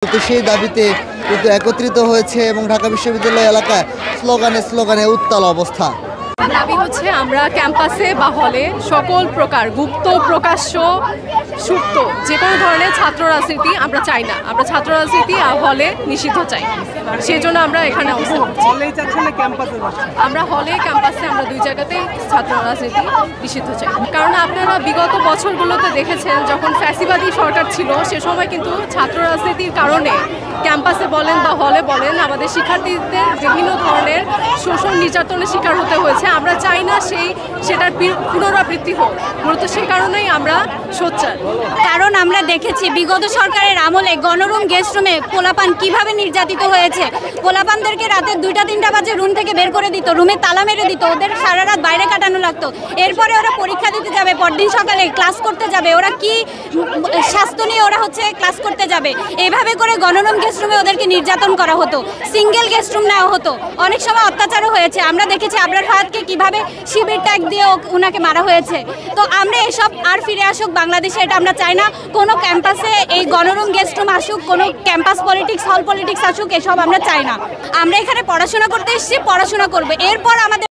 তো সেই দাবিতে কিন্তু একত্রিত হয়েছে এবং ঢাকা বিশ্ববিদ্যালয় এলাকায় স্লোগানে স্লোগানে উত্তাল অবস্থা। দাবি হচ্ছে আমরা ক্যাম্পাসে বা হলে সকল প্রকার গুপ্ত প্রকাশ্য সুপ্ত যে কোনো ধরনের ছাত্র রাজনীতি আমরা চাই না। আমরা ছাত্র রাজনীতি হলে নিষিদ্ধ চাই। সেই জন্য আমরা এখানে অবস্থান করছি। আমরা হলে ক্যাম্পাসে আমরা দুই জায়গাতেই ছাত্র রাজনীতি নিষিদ্ধ চাই। কারণ আপনারা বিগত বছরগুলোতে দেখেছেন যখন ফ্যাসিবাদী সরকার ছিল সে সময় কিন্তু ছাত্র রাজনীতির কারণে ক্যাম্পাসে বলেন বা হলে বলেন আমাদের শিক্ষার্থীদের বিভিন্ন ধরনের শোষণ নির্যাতনের শিকার হতে হয়েছে। আমরা চাই না সেটার পুনরাবৃত্তি হোক। মূলত সেই কারণেই আমরা সোচ্চার। কারণ আমরা দেখেছি বিগত সরকারের আমলে গণরুম গেস্ট রুমে পোলাপান কিভাবে নির্যাতিত হয়েছে। পোলাপানদেরকে রাতে 2টা-3টা বাজে রুম থেকে বের করে দিত, রুমে তালা মেরে দিত, ওদের সারা রাত বাইরে কাটানো লাগতো। এরপরে ওরা পরীক্ষা দিতে যাবে, পরদিন সকালে ক্লাস করতে যাবে, ওরা কি স্বাস্থ্য নিয়ে ওরা ক্লাস করতে যাবে। এইভাবে করে গণরুম গেস্ট রুমে ওদেরকে নির্যাতন করা হতো, সিঙ্গেল গেস্ট রুম নেওয়া হতো, অনেক সময় অত্যাচারও হয়েছে। আমরা দেখেছি আবরার ফাহাদকে কিভাবে শিবির ট্যাগ দিয়ে ওনাকে মারা হয়েছে। তো আমরা এসব আর ফিরে আসুক বাংলাদেশে, এটা আমরা চাই না। কোনো ক্যাম্পাসে এই গণরুম গেস্ট রুম আসুক, কোনো ক্যাম্পাস পলিটিক্স হল পলিটিক্স আসুক, এসব আমরা চাই না। আমরা এখানে পড়াশোনা করতে এসেছি, পড়াশোনা করবো। এরপর আমাদের